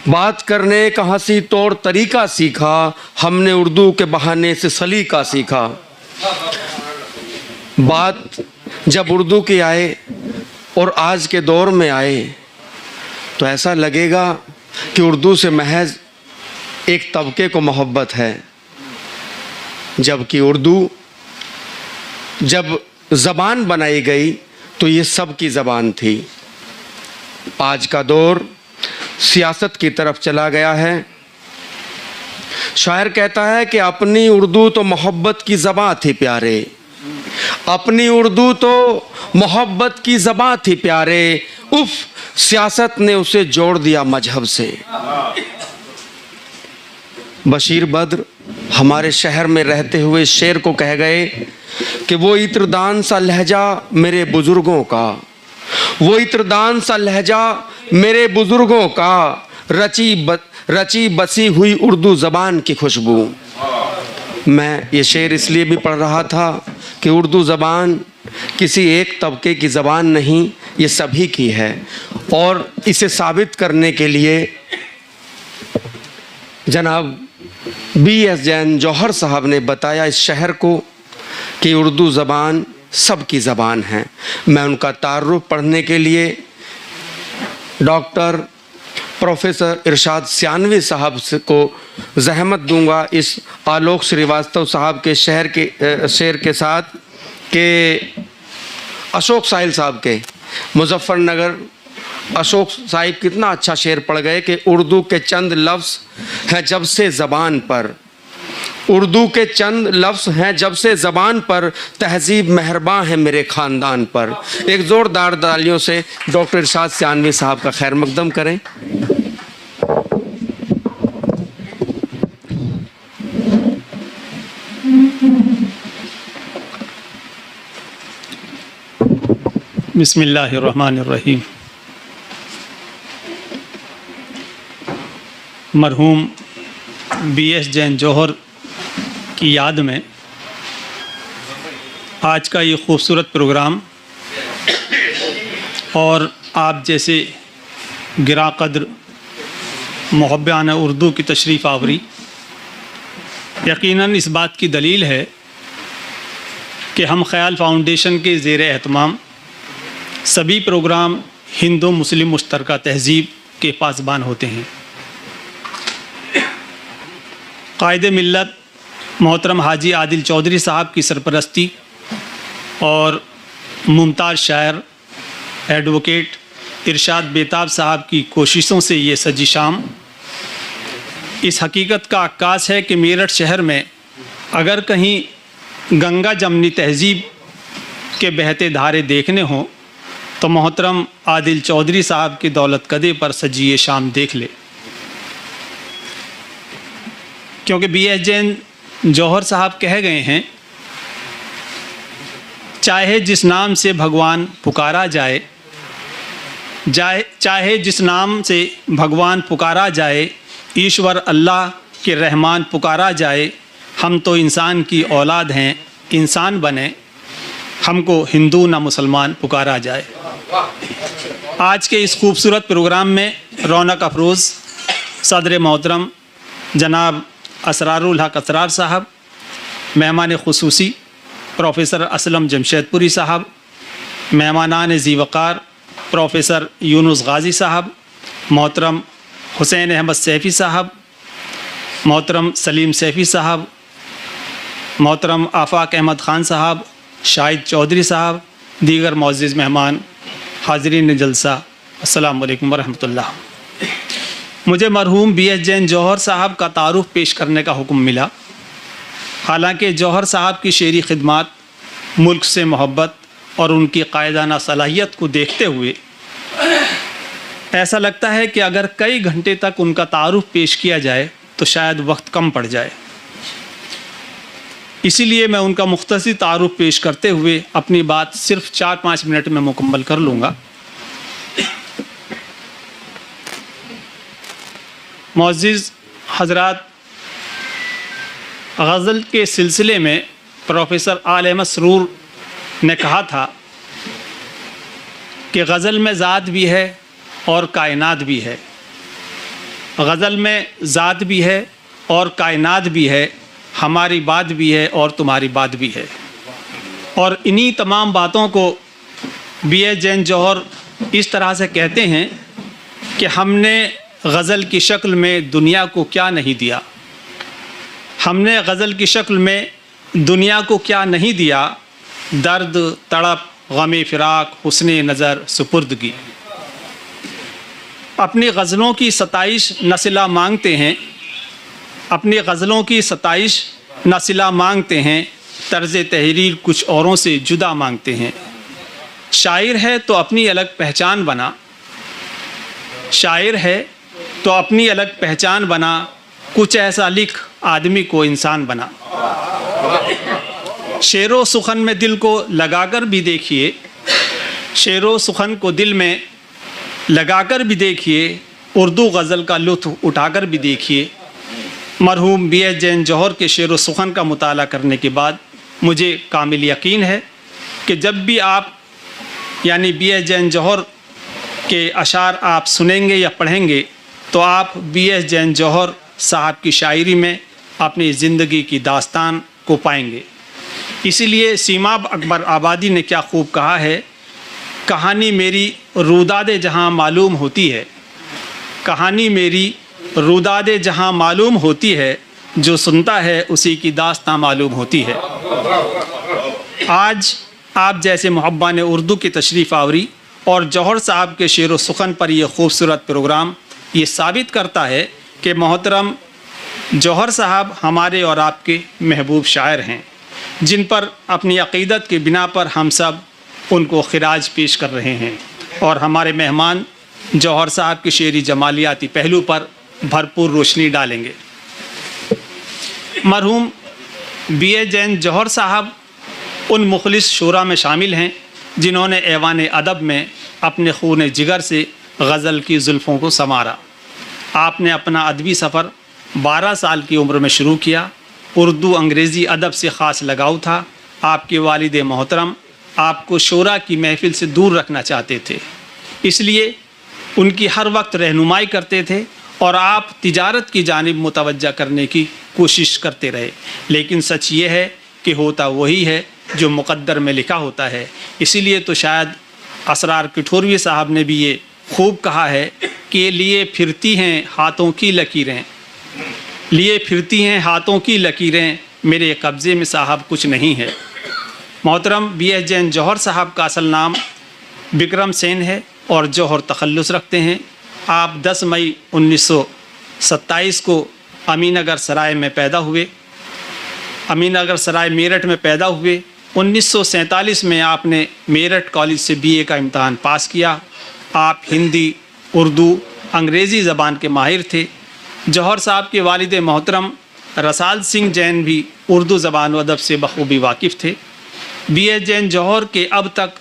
बात करने का हंसी तौर तरीका सीखा, हमने उर्दू के बहाने से सलीका सीखा। बात जब उर्दू की आए और आज के दौर में आए तो ऐसा लगेगा कि उर्दू से महज एक तबके को मोहब्बत है, जबकि उर्दू जब ज़बान बनाई गई तो ये सब की ज़बान थी। आज का दौर सियासत की तरफ चला गया है। शायर कहता है कि अपनी उर्दू तो मोहब्बत की ज़बां थी प्यारे, अपनी उर्दू तो मोहब्बत की ज़बां थी प्यारे, उफ सियासत ने उसे जोड़ दिया मजहब से। बशीर बद्र हमारे शहर में रहते हुए शेर को कह गए कि वो इत्रदान सा लहजा मेरे बुजुर्गों का, वो इत्रदान सा लहजा मेरे बुजुर्गों का, रची बसी हुई उर्दू ज़बान की खुशबू। मैं ये शेर इसलिए भी पढ़ रहा था कि उर्दू ज़बान किसी एक तबके की ज़बान नहीं, ये सभी की है। और इसे साबित करने के लिए जनाब BS जैन जौहर साहब ने बताया इस शहर को कि उर्दू ज़बान सब की ज़बान है। मैं उनका तारुफ पढ़ने के लिए डॉक्टर प्रोफेसर इरशाद सियानवी साहब को ज़हमत दूंगा इस आलोक श्रीवास्तव साहब के शेर के साथ के अशोक साहिल साहब के मुजफ्फरनगर अशोक साहिब कितना अच्छा शेर पढ़ गए कि उर्दू के चंद लफ्ज़ हैं जब से ज़बान पर, उर्दू के चंद लफ्ज़ हैं जब से ज़बान पर, तहज़ीब मेहरबान है मेरे ख़ानदान पर। एक ज़ोरदार तालियों से डॉक्टर इरशाद सियानवी साहब का खैर मकदम करें। बिस्मिल्लाहिर्रहमानिर्रहीम। मरहूम BS जैन जौहर की याद में आज का ये खूबसूरत प्रोग्राम और आप जैसे गिरा कद्र मुहब्बान उर्दू की तशरीफ़ आवरी यकीनन इस बात की दलील है कि हम ख़याल फाउंडेशन के ज़ेर एहतमाम सभी प्रोग्राम हिंदू मुस्लिम मुश्तरका तहज़ीब के पासबान होते हैं। कायद मिल्लत मोहतरम हाजी आदिल चौधरी साहब की सरपरस्ती और मुमताज़ शायर एडवोकेट इरशाद बेताब साहब की कोशिशों से ये सजी शाम इस हकीकत का अक्कास है कि मेरठ शहर में अगर कहीं गंगा जमनी तहज़ीब के बहते धारे देखने हों तो मोहतरम आदिल चौधरी साहब की दौलत कदे पर सजी ये शाम देख ले। क्योंकि BS जैन जौहर साहब कह गए हैं, चाहे जिस नाम से भगवान पुकारा जाए, चाहे जिस नाम से भगवान पुकारा जाए, ईश्वर अल्लाह के रहमान पुकारा जाए, हम तो इंसान की औलाद हैं, इंसान बने, हमको हिंदू ना मुसलमान पुकारा जाए। आज के इस खूबसूरत प्रोग्राम में रौनक अफरोज़ सदर मोहतरम जनाब असरारुल हक असरार साहब, मेहमान खुसूसी प्रोफेसर असलम जमशेदपुरी साहब, मेहमानान ज़ीवकार प्रोफेसर यूनुस गाज़ी साहब, मोहतरम हुसैन अहमद सैफ़ी साहब, मोहतरम सलीम सैफ़ी साहब, मोहतरम आफ़ाक अहमद ख़ान साहब, शाहिद चौधरी साहब, दीगर मुअज़्ज़िज़ मेहमान, हाज़रीन जलसा, अस्सलामु अलैकुम वरहमतुल्लाह। मुझे मरहूम BS जैन जौहर साहब का तारुफ पेश करने का हुक्म मिला। हालांकि जौहर साहब की शेरी खिदमात, मुल्क से मोहब्बत और उनकी कायदाना सलाहियत को देखते हुए ऐसा लगता है कि अगर कई घंटे तक उनका तारुफ पेश किया जाए तो शायद वक्त कम पड़ जाए। इसीलिए मैं उनका मुख्तसर तारुफ पेश करते हुए अपनी बात सिर्फ 4-5 मिनट में मुकम्मल कर लूँगा। मुअज़्ज़िज़ हज़रात, गज़ल के सिलसिले में प्रोफेसर आल अहमद सरूर ने कहा था कि गज़ल में ज़ात भी है, और कायनात भी है। गज़ल में ज़ात भी है और कायनात भी है, हमारी बात भी है और तुम्हारी बात भी है। और इन्हीं तमाम बातों को B.H. जैन जौहर इस तरह से कहते हैं कि हमने गज़ल की शक्ल में दुनिया को क्या नहीं दिया, हमने गज़ल की शक्ल में दुनिया को क्या नहीं दिया, दर्द तड़प गम फ़िराक हुस्ने नज़र सुपुर्दगी। अपनी गज़लों की सताइश नसिला मांगते हैं, अपनी गज़लों की सताइश नसिला मांगते हैं, तर्ज़ तहरीर कुछ औरों से जुदा मांगते हैं। शायर है तो अपनी अलग पहचान बना, शायर है तो अपनी अलग पहचान बना, कुछ ऐसा लिख आदमी को इंसान बना। शेरो सुखन में दिल को लगाकर भी देखिए, शेरो सुखन को दिल में लगाकर भी देखिए, उर्दू गज़ल का लुत्फ़ उठाकर भी देखिए। मरहूम B.H. जैन जौहर के शेरो सुखन का मुताला करने के बाद मुझे कामिल यकीन है कि जब भी आप यानी B.H. जैन जौहर के अशार आप सुनेंगे या पढ़ेंगे तो आप B.H. जैन जौहर साहब की शायरी में अपनी ज़िंदगी की दास्तान को पाएंगे। इसीलिए सीमाब अकबर आबादी ने क्या खूब कहा है, कहानी मेरी रूदादे जहाँ मालूम होती है, कहानी मेरी रूदादे जहाँ मालूम होती है, जो सुनता है उसी की दास्तां मालूम होती है। आज आप जैसे मुहब्बान उर्दू की तशरीफ़ आवरी और जौहर साहब के शेर व सुखन पर यह खूबसूरत प्रोग्राम ये साबित करता है कि मोहतरम जौहर साहब हमारे और आपके महबूब शायर हैं, जिन पर अपनी अक़ीदत के बिना पर हम सब उनको खिराज पेश कर रहे हैं। और हमारे मेहमान जौहर साहब के शेरी जमालियाती पहलू पर भरपूर रोशनी डालेंगे। मरहूम B.H. जैन जौहर साहब उन मुखलिस शोरा में शामिल हैं जिन्होंने ऐवान अदब में अपने खून जिगर से गज़ल की जुल्फ़ों को संवारा। आपने अपना अदबी सफ़र 12 साल की उम्र में शुरू किया। उर्दू अंग्रेज़ी अदब से ख़ास लगाव था। आपके वालिद मोहतरम आपको शोरा की महफ़िल से दूर रखना चाहते थे, इसलिए उनकी हर वक्त रहनुमाई करते थे और आप तिजारत की जानिब मुतवज्जा करने की कोशिश करते रहे। लेकिन सच ये है कि होता वही है जो मुक़द्दर में लिखा होता है। इसीलिए तो शायद असरार कठोरवी साहब ने भी ये खूब कहा है कि लिए फिरती हैं हाथों की लकीरें, लिए फिरती हैं हाथों की लकीरें, मेरे कब्ज़े में साहब कुछ नहीं है। मोहतरम B.H. जैन जौहर साहब का असल नाम बिक्रम सेन है और जौहर तखल्लुस रखते हैं। आप 10 मई 1927 को अमीनगर सराय में पैदा हुए, अमीनगर सराय मेरठ में पैदा हुए। 1947 में आपने मेरठ कॉलेज से BA का इम्तहान पास किया। आप हिंदी, उर्दू, अंग्रेज़ी ज़बान के माहिर थे। जौहर साहब के वालिद मोहतरम रसाल सिंह जैन भी उर्दू ज़बान व अदब से बखूबी वाकिफ़ थे। B.H. जैन जौहर के अब तक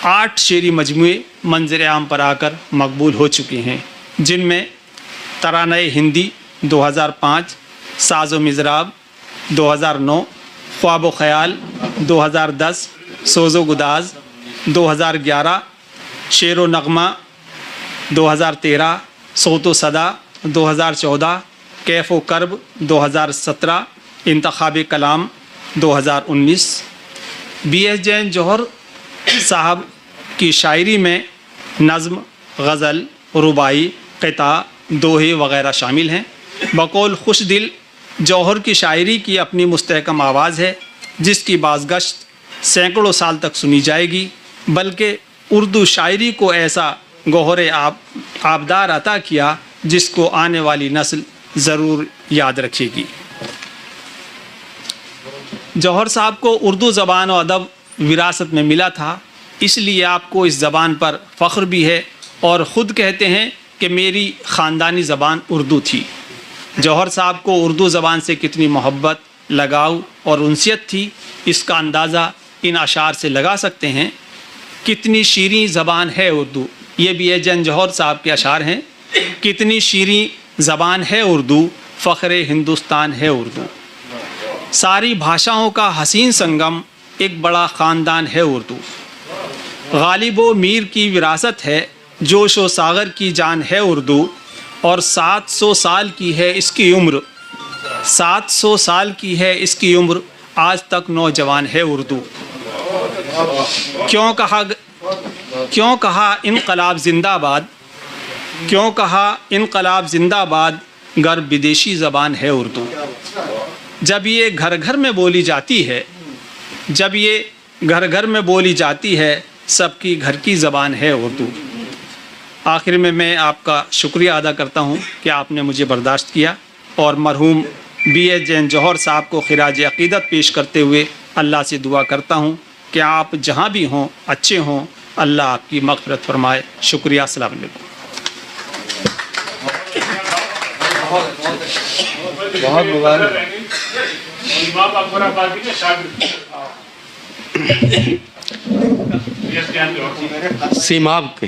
8 शेरी मजमूए मंज़र आम पर आकर मकबूल हो चुके हैं, जिनमें तरानाए हिंदी 2005, साज़ो मिज़राब 2009, ख्वाब व ख़याल 2010, सोज़ो गुदाज 2011, शेर व नग़मा 2013, सोतो सदा 2014, कैफ़ व कर्ब 2017, इंतखाब कलाम 2019। B.H. जैन जौहर साहब की शायरी में नज़्म, गज़ल, रुबाई, क़िता, दोहे वग़ैरह शामिल हैं। बकौल खुश दिल जौहर की शायरी की अपनी मुस्तहकम आवाज़ है, जिसकी बाज़गश्त सैकड़ों साल तक सुनी जाएगी, बल्कि उर्दू शायरी को ऐसा गौहर आबदार अता किया जिसको आने वाली नस्ल ज़रूर याद रखेगी। जौहर साहब को उर्दू ज़बान और अदब विरासत में मिला था, इसलिए आपको इस ज़बान पर फ़ख्र भी है और ख़ुद कहते हैं कि मेरी ख़ानदानी ज़बान उर्दू थी। जौहर साहब को उर्दू ज़बान से कितनी मोहब्बत, लगाव और उनसियत थी, इसका अंदाज़ा इन अशार से लगा सकते हैं। कितनी शीरीं ज़बान है उर्दू, ये B.H. जैन जौहर साहब के अशार हैं। कितनी शीरीं ज़बान है उर्दू, फ़ख्र हिंदुस्तान है उर्दू। सारी भाषाओं का हसीन संगम, एक बड़ा ख़ानदान है उर्दू। गालिब व मीर की विरासत है, जोश व सागर की जान है उर्दू और 700 साल की है इसकी उम्र, 700 साल की है इसकी उम्र, आज तक नौजवान है उर्दू। क्यों कहा इनकलाब जिंदाबाद, क्यों कहा इनकलाब जिंदाबाद, गर विदेशी ज़बान है उर्दू। जब ये घर घर में बोली जाती है, जब ये घर घर में बोली जाती है, सबकी घर की ज़बान है उर्दू। आखिर में मैं आपका शुक्रिया अदा करता हूँ कि आपने मुझे बर्दाश्त किया और मरहूम BS जैन जौहर साहब को खिराज अक़ीदत पेश करते हुए अल्लाह से दुआ करता हूँ कि आप जहाँ भी हों अच्छे हों, अल्लाह आपकी मग़फ़िरत फरमाए। शुक्रिया। अस्सलाम वालेकुम। बहुत मुबारक। सीमाब के